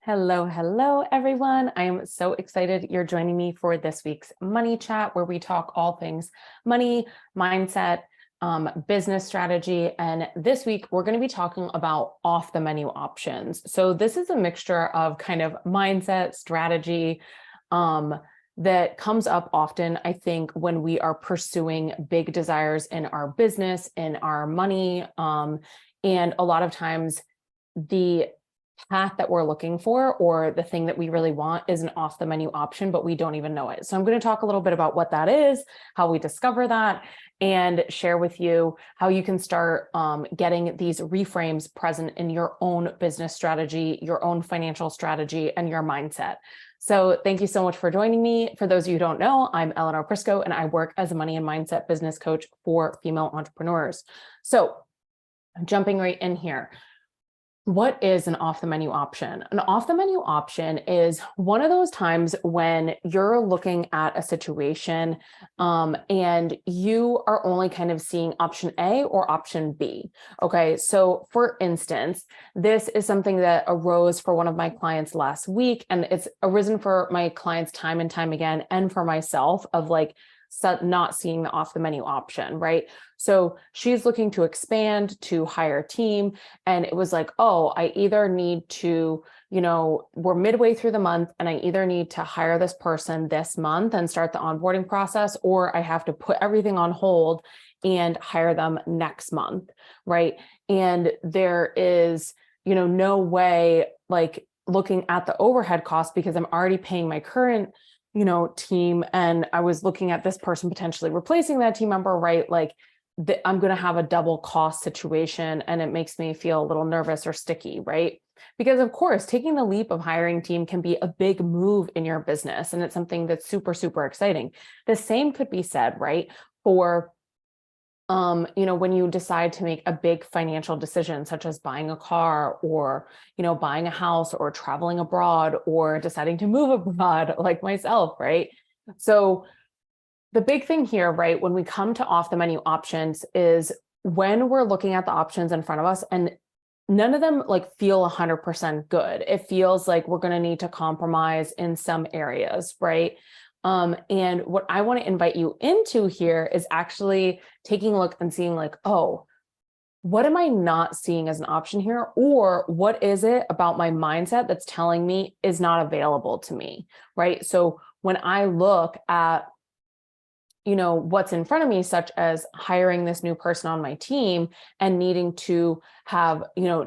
Hello, everyone. I am so excited you're joining me for this week's money chat, where we talk all things money, mindset, business strategy. And this week, we're going to be talking about off the menu options. So this is a mixture of kind of mindset, strategy, that comes up often, I think, when we are pursuing big desires in our business, in our money. And a lot of times the path that we're looking for, or the thing that we really want, is an off the menu option, but we don't even know it. So I'm going to talk a little bit about what that is, how we discover that, and share with you how you can start getting these reframes present in your own business strategy, your own financial strategy, and your mindset. So thank you so much for joining me. For those of you who don't know, I'm Eleanor Prisco, and I work as a money and mindset business coach for female entrepreneurs. So jumping right in here. What is an off the menu option? An off the menu option is one of those times when you're looking at a situation and you are only kind of seeing option A or option B. Okay, so for instance, this is something that arose for one of my clients last week, and it's arisen for my clients time and time again, and for myself, of like not seeing the off the menu option, right? So she's looking to expand, to hire a team. And it was like, oh, I either need to, we're midway through the month, and I either need to hire this person this month and start the onboarding process, or I have to put everything on hold and hire them next month, right? And there is, no way, like, looking at the overhead cost, because I'm already paying my current team, and I was looking at this person potentially replacing that team member, right? Like I'm going to have a double cost situation, and it makes me feel a little nervous or sticky, right? Because of course, taking the leap of hiring team can be a big move in your business, and it's something that's super, super exciting. The same could be said, right, for when you decide to make a big financial decision, such as buying a car, or, buying a house, or traveling abroad, or deciding to move abroad, like myself, right? So the big thing here, right, when we come to off the menu options, is when we're looking at the options in front of us and none of them like feel 100% good. It feels like we're going to need to compromise in some areas, right? And what I want to invite you into here is actually taking a look and seeing like, oh, what am I not seeing as an option here? Or what is it about my mindset that's telling me is not available to me, right? So when I look at, what's in front of me, such as hiring this new person on my team and needing to have,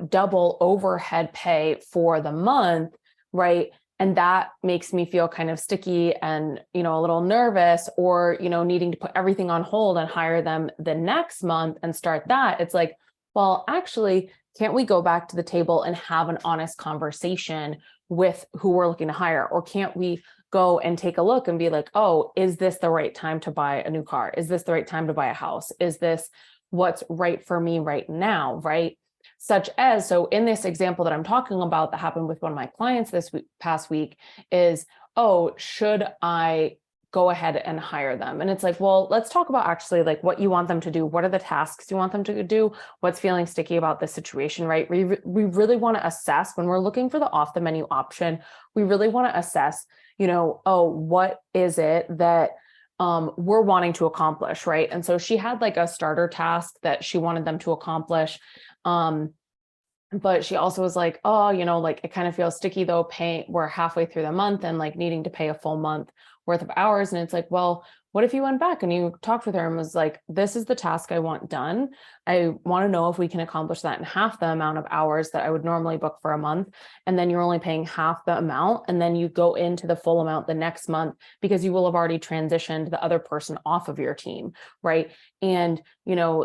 double overhead pay for the month, right? And that makes me feel kind of sticky and, a little nervous, or, needing to put everything on hold and hire them the next month and start that. It's like, well, actually, can't we go back to the table and have an honest conversation with who we're looking to hire? Or can't we go and take a look and be like, oh, is this the right time to buy a new car? Is this the right time to buy a house? Is this what's right for me right now, right? Such as, so in this example that I'm talking about that happened with one of my clients this past week is, oh, should I go ahead and hire them? And it's like, well, let's talk about actually like what you want them to do. What are the tasks you want them to do? What's feeling sticky about this situation, right? We really want to assess when we're looking for the off the menu option. We really want to assess, oh, what is it that we're wanting to accomplish, right? And so she had like a starter task that she wanted them to accomplish. But she also was like, oh, like it kind of feels sticky though, we're halfway through the month and like needing to pay a full month worth of hours. And it's like, well, what if you went back and you talked with her and was like, this is the task I want done. I want to know if we can accomplish that in half the amount of hours that I would normally book for a month. And then you're only paying half the amount. And then you go into the full amount the next month, because you will have already transitioned the other person off of your team, right? And,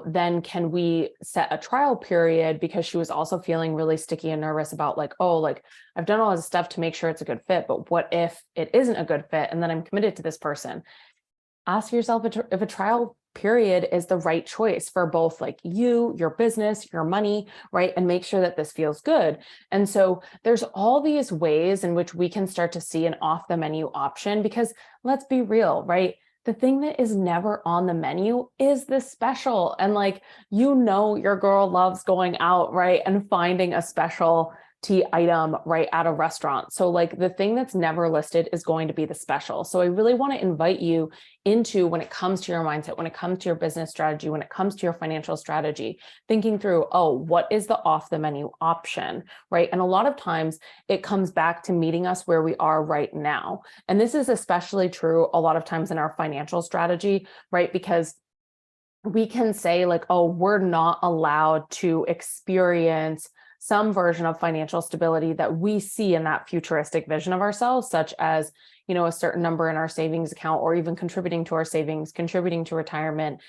then can we set a trial period, because she was also feeling really sticky and nervous about like, oh, like I've done all this stuff to make sure it's a good fit, but what if it isn't a good fit? And then I'm committed to this person. Ask yourself if a trial period is the right choice for both like you, your business, your money, right? And make sure that this feels good. And so there's all these ways in which we can start to see an off the menu option, because let's be real, right? The thing that is never on the menu is the special. And like, your girl loves going out, right? And finding a special item right at a restaurant. So like the thing that's never listed is going to be the special. So I really want to invite you into, when it comes to your mindset, when it comes to your business strategy, when it comes to your financial strategy, thinking through, oh, what is the off the menu option, right? And a lot of times it comes back to meeting us where we are right now. And this is especially true a lot of times in our financial strategy, right? Because we can say like, oh, we're not allowed to experience some version of financial stability that we see in that futuristic vision of ourselves, such as, a certain number in our savings account, or even contributing to our savings, contributing to retirement,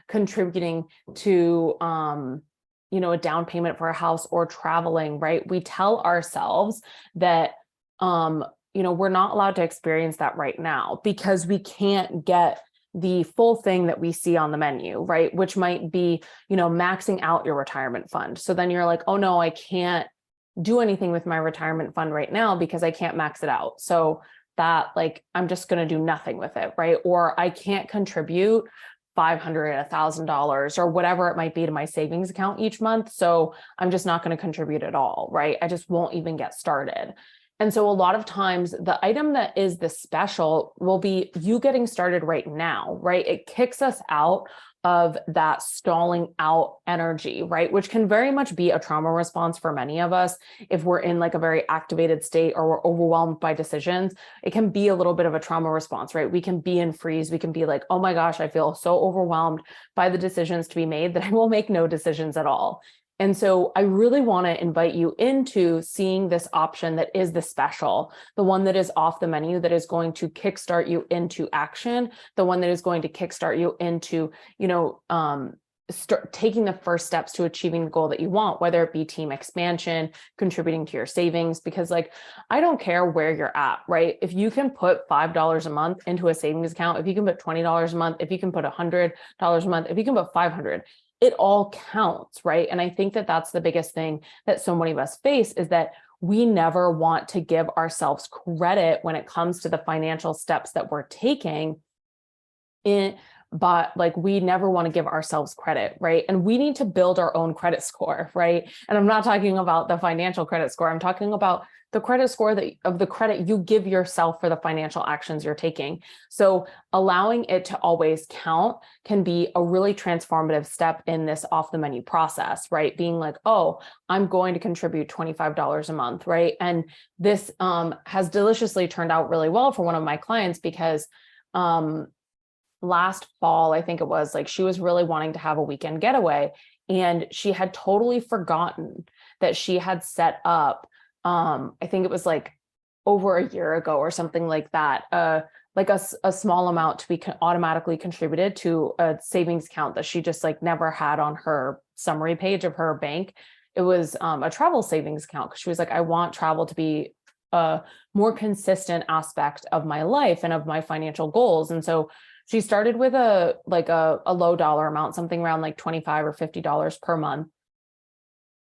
contributing to, a down payment for a house, or traveling, right? We tell ourselves that, we're not allowed to experience that right now because we can't get the full thing that we see on the menu, right? Which might be, maxing out your retirement fund. So then you're like, oh no, I can't do anything with my retirement fund right now because I can't max it out. So that I'm just going to do nothing with it, right? Or I can't contribute $500, $1,000 or whatever it might be to my savings account each month. So I'm just not going to contribute at all, right? I just won't even get started. And so a lot of times the item that is the special will be you getting started right now, right? It kicks us out of that stalling out energy, right? Which can very much be a trauma response for many of us. If we're in a very activated state or we're overwhelmed by decisions, it can be a little bit of a trauma response, right? We can be in freeze. We can be like, oh my gosh, I feel so overwhelmed by the decisions to be made that I will make no decisions at all. And so I really want to invite you into seeing this option that is the special, the one that is off the menu, that is going to kickstart you into action, the one that is going to kickstart you into, start taking the first steps to achieving the goal that you want, whether it be team expansion, contributing to your savings, because I don't care where you're at, right? If you can put $5 a month into a savings account, if you can put $20 a month, if you can put $100 a month, if you can put 500, it all counts, right? And I think that that's the biggest thing that so many of us face, is that we never want to give ourselves credit when it comes to the financial steps that we're taking but we never want to give ourselves credit, right? And we need to build our own credit score, right? And I'm not talking about the financial credit score. I'm talking about the credit score of the credit you give yourself for the financial actions you're taking. So allowing it to always count can be a really transformative step in this off the menu process, right? Being like, oh, I'm going to contribute $25 a month, right? And this has deliciously turned out really well for one of my clients, because last fall, I think it was, she was really wanting to have a weekend getaway, and she had totally forgotten that she had set up, I think it was over a year ago or something like that, a small amount to be automatically contributed to a savings account that she just never had on her summary page of her bank. It was a travel savings account, because she was like, I want travel to be a more consistent aspect of my life and of my financial goals. And so she started with a low dollar amount, something around $25 or $50 per month.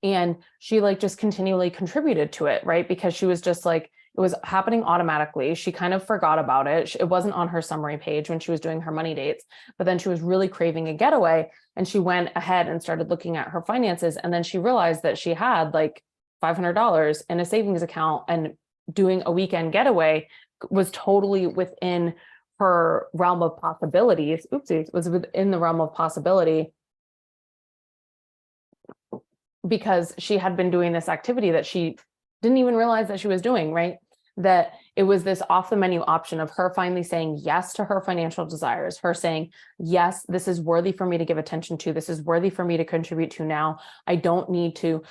And she just continually contributed to it, right? Because she was just it was happening automatically. She kind of forgot about it. It wasn't on her summary page when she was doing her money dates, but then she was really craving a getaway, and she went ahead and started looking at her finances. And then she realized that she had $500 in a savings account, and doing a weekend getaway was totally within her realm of possibilities. It was within the realm of possibility, because she had been doing this activity that she didn't even realize that she was doing, right? That it was this off the menu option of her finally saying yes to her financial desires, her saying, yes, this is worthy for me to give attention to. This is worthy for me to contribute to now. I don't need to,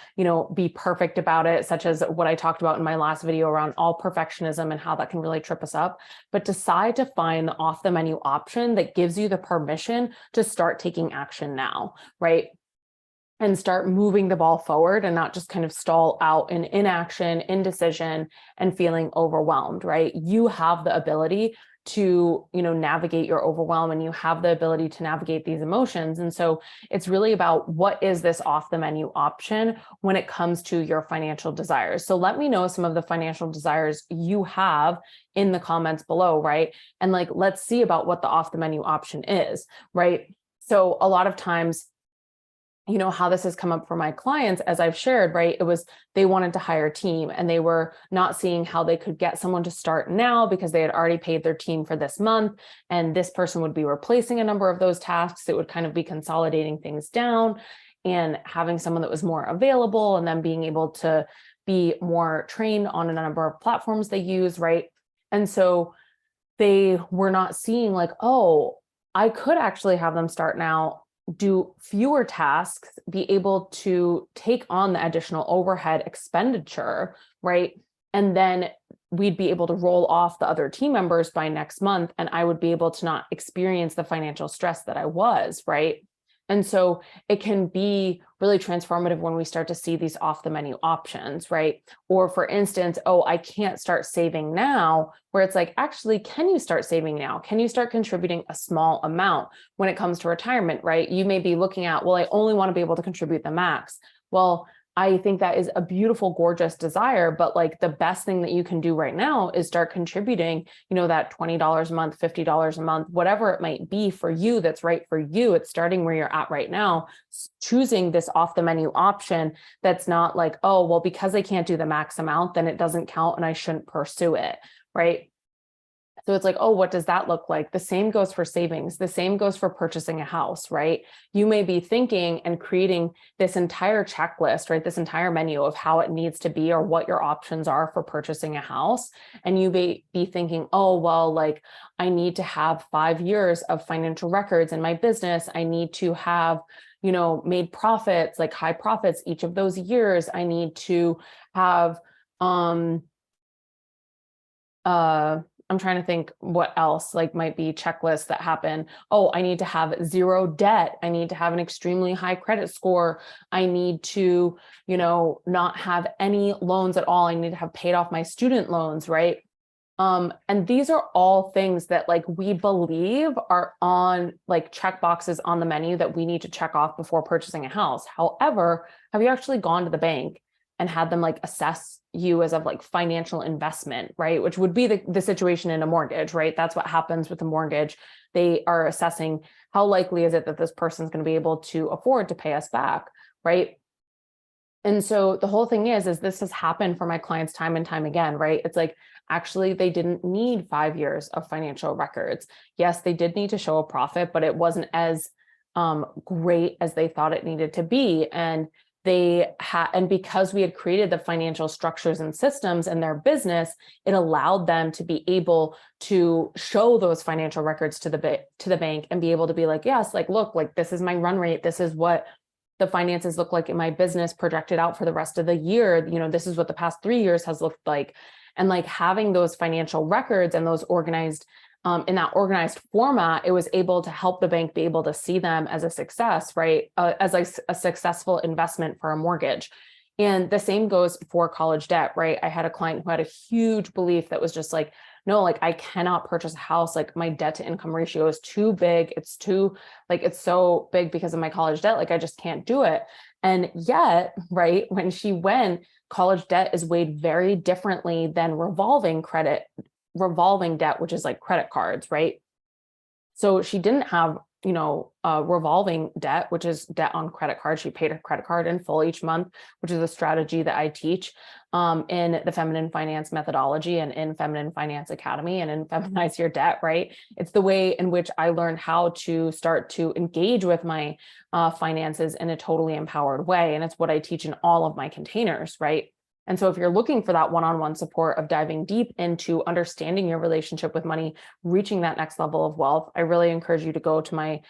be perfect about it, such as what I talked about in my last video around all perfectionism and how that can really trip us up, but decide to find the off the menu option that gives you the permission to start taking action now, right? And start moving the ball forward, and not just kind of stall out in inaction, indecision, and feeling overwhelmed, right? You have the ability to, navigate your overwhelm, and you have the ability to navigate these emotions. And so it's really about, what is this off the menu option when it comes to your financial desires? So let me know some of the financial desires you have in the comments below, right? And let's see about what the off the menu option is, right? So a lot of times, how this has come up for my clients, as I've shared, right? It was, they wanted to hire a team and they were not seeing how they could get someone to start now because they had already paid their team for this month. And this person would be replacing a number of those tasks. It would kind of be consolidating things down and having someone that was more available and then being able to be more trained on a number of platforms they use, right? And so they were not seeing like, oh, I could actually have them start now, do fewer tasks, be able to take on the additional overhead expenditure, right? And then we'd be able to roll off the other team members by next month, and I would be able to not experience the financial stress that I was, right? And so it can be really transformative when we start to see these off the menu options, right? Or for instance, oh, I can't start saving now, where it's like, actually, can you start saving now? Can you start contributing a small amount when it comes to retirement, right? You may be looking at, well, I only want to be able to contribute the max. Well, I think that is a beautiful, gorgeous desire, but like the best thing that you can do right now is start contributing, that $20 a month, $50 a month, whatever it might be for you, that's right for you. It's starting where you're at right now, choosing this off the menu option. That's not like, oh, well, because I can't do the max amount, then it doesn't count and I shouldn't pursue it. Right. So it's like, oh, what does that look like? The same goes for savings. The same goes for purchasing a house, right? You may be thinking and creating this entire checklist, right? This entire menu of how it needs to be or what your options are for purchasing a house. And you may be thinking, oh, well, like I need to have 5 years of financial records in my business. I need to have, made profits, like high profits each of those years. I need to have, I'm trying to think what else like might be checklists that happen. Oh, I need to have zero debt. I need to have an extremely high credit score. I need to, not have any loans at all. I need to have paid off my student loans, right? And these are all things that like we believe are on like check boxes on the menu that we need to check off before purchasing a house. However, have you actually gone to the bank and had them like assess you as of like financial investment, right? Which would be the situation in a mortgage, right? That's what happens with a mortgage. They are assessing how likely is it that this person's going to be able to afford to pay us back, right? And so the whole thing is this has happened for my clients time and time again, right? It's like, actually, they didn't need 5 years of financial records. Yes, they did need to show a profit, but it wasn't as great as they thought it needed to be. And because we had created the financial structures and systems in their business, it allowed them to be able to show those financial records to the bank and be able to be like, yes, like, look, like this is my run rate. This is what the finances look like in my business projected out for the rest of the year. This is what the past 3 years has looked like. And like having those financial records and those organized in that organized format, it was able to help the bank be able to see them as a success, right? As like a successful investment for a mortgage. And the same goes for college debt, right? I had a client who had a huge belief that was just like, no, like I cannot purchase a house. Like my debt to income ratio is too big. It's so big because of my college debt. Like I just can't do it. And yet, right, when she went, college debt is weighed very differently than revolving debt, which is like credit cards, right? So she didn't have, revolving debt, which is debt on credit card. She paid her credit card in full each month, which is a strategy that I teach in the Feminine Finance methodology and in Feminine Finance Academy and in Feminize Your Debt, right? It's the way in which I learned how to start to engage with my finances in a totally empowered way. And it's what I teach in all of my containers, right? And so if you're looking for that one-on-one support of diving deep into understanding your relationship with money, reaching that next level of wealth, I really encourage you to go to my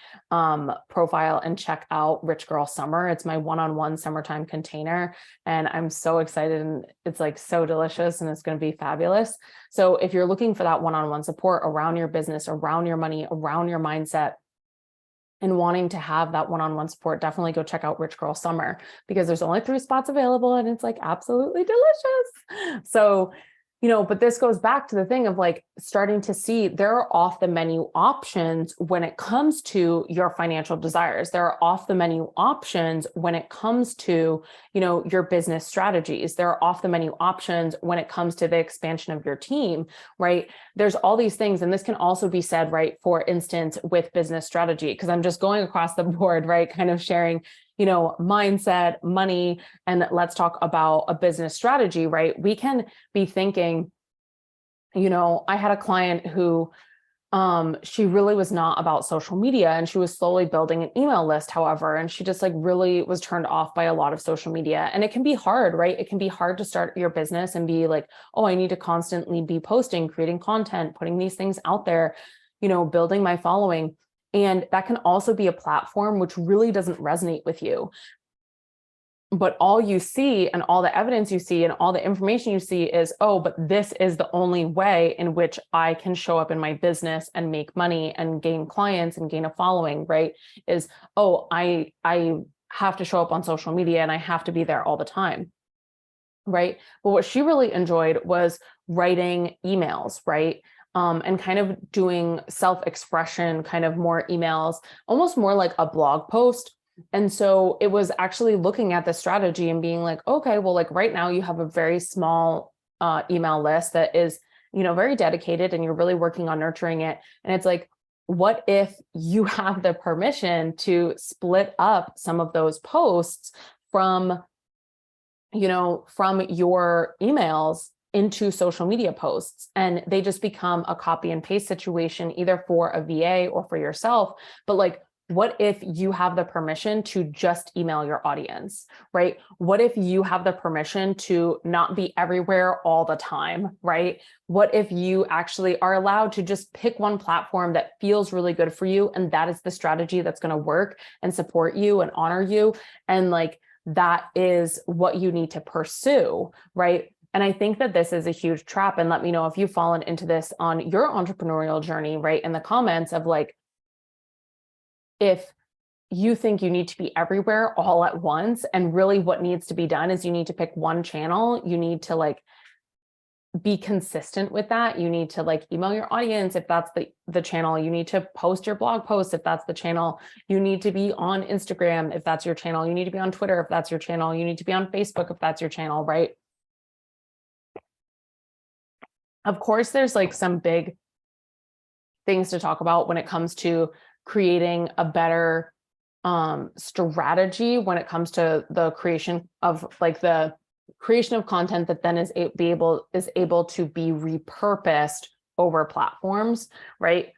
profile and check out Rich Girl Summer. It's my one-on-one summertime container. And I'm so excited, and it's like so delicious, and it's going to be fabulous. So if you're looking for that one-on-one support around your business, around your money, around your mindset, and wanting to have that one-on-one support, definitely go check out Rich Girl Summer, because there's only 3 spots available and it's like absolutely delicious. So, but this goes back to the thing of like starting to see there are off the menu options when it comes to your financial desires. There are off the menu options when it comes to, your business strategies. There are off the menu options when it comes to the expansion of your team, right? There's all these things. And this can also be said, right, for instance, with business strategy, because I'm just going across the board, right, kind of sharing, mindset, money, and let's talk about a business strategy, right? We can be thinking, I had a client who she really was not about social media, and she was slowly building an email list, however, and she just like really was turned off by a lot of social media. And it can be hard, right? It can be hard to start your business and be like, oh, I need to constantly be posting, creating content, putting these things out there, building my following. And that can also be a platform which really doesn't resonate with you. But all you see and all the evidence you see and all the information you see is, oh, but this is the only way in which I can show up in my business and make money and gain clients and gain a following, right? Is, oh, I have to show up on social media and I have to be there all the time, right? But what she really enjoyed was writing emails, right? And kind of doing self-expression, kind of more emails, almost more like a blog post. And so it was actually looking at the strategy and being like, okay, well, like right now you have a very small email list that is, very dedicated, and you're really working on nurturing it. And it's like, what if you have the permission to split up some of those posts from your emails into social media posts, and they just become a copy and paste situation, either for a VA or for yourself. But like, what if you have the permission to just email your audience, right? What if you have the permission to not be everywhere all the time, right? What if you actually are allowed to just pick one platform that feels really good for you, and that is the strategy that's going to work and support you and honor you, and like that is what you need to pursue, right? And I think that this is a huge trap. And let me know if you've fallen into this on your entrepreneurial journey, right? In the comments of like, if you think you need to be everywhere all at once, and really what needs to be done is you need to pick one channel. You need to like be consistent with that. You need to like email your audience if that's the channel. You need to post your blog posts if that's the channel. You need to be on Instagram if that's your channel. You need to be on Twitter if that's your channel. You need to be on Facebook if that's your channel, right? Of course, there's like some big things to talk about when it comes to creating a better strategy when it comes to the creation of content that then is able to be repurposed over platforms, right?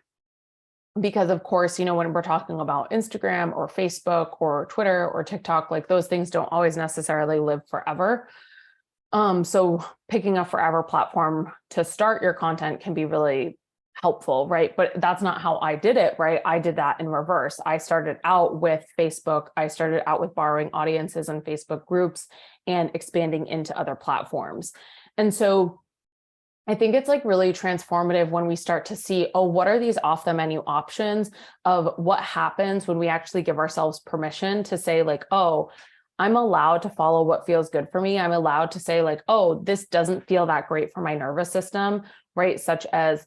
Because of course, when we're talking about Instagram or Facebook or Twitter or TikTok, like those things don't always necessarily live forever. So picking a forever platform to start your content can be really helpful, right? But that's not how I did it, right? I did that in reverse. I started out with Facebook. I started out with borrowing audiences in Facebook groups and expanding into other platforms. And so I think it's like really transformative when we start to see, oh, what are these off the menu options of what happens when we actually give ourselves permission to say like, oh, I'm allowed to follow what feels good for me. I'm allowed to say like, oh, this doesn't feel that great for my nervous system, right? Such as,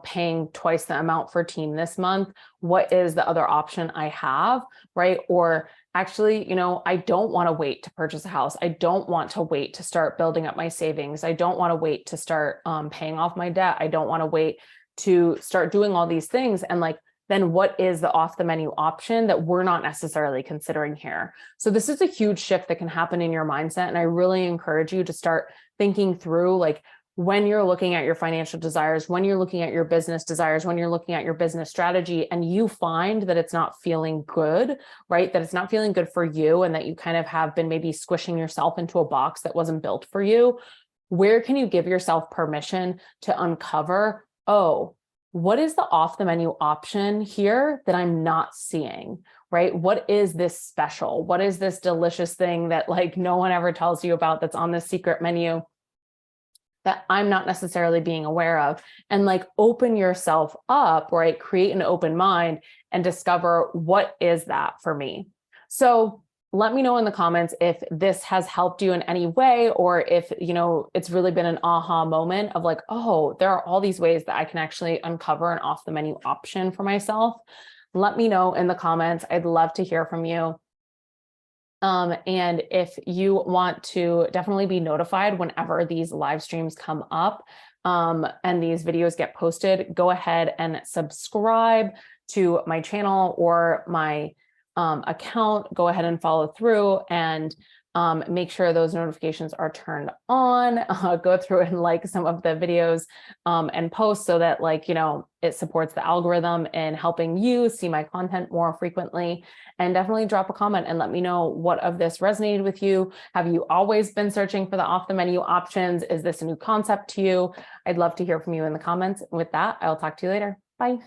paying twice the amount for team this month. What is the other option I have, right? Or actually, I don't want to wait to purchase a house. I don't want to wait to start building up my savings. I don't want to wait to start paying off my debt. I don't want to wait to start doing all these things. And like, then what is the off the menu option that we're not necessarily considering here? So this is a huge shift that can happen in your mindset. And I really encourage you to start thinking through like, when you're looking at your financial desires, when you're looking at your business desires, when you're looking at your business strategy, and you find that it's not feeling good, right? That it's not feeling good for you, and that you kind of have been maybe squishing yourself into a box that wasn't built for you. Where can you give yourself permission to uncover, oh, what is the off the menu option here that I'm not seeing, right? What is this special? What is this delicious thing that like no one ever tells you about that's on this secret menu that I'm not necessarily being aware of? And like open yourself up, right? Create an open mind and discover what is that for me. So let me know in the comments if this has helped you in any way, or if, it's really been an aha moment of like, oh, there are all these ways that I can actually uncover an off the menu option for myself. Let me know in the comments. I'd love to hear from you. And if you want to definitely be notified whenever these live streams come up, and these videos get posted, go ahead and subscribe to my channel or my account, go ahead and follow through and make sure those notifications are turned on. Go through and like some of the videos and posts so that it supports the algorithm in helping you see my content more frequently. And definitely drop a comment and let me know what of this resonated with you. Have you always been searching for the off the menu options? Is this a new concept to you? I'd love to hear from you in the comments. With that, I'll talk to you later. Bye.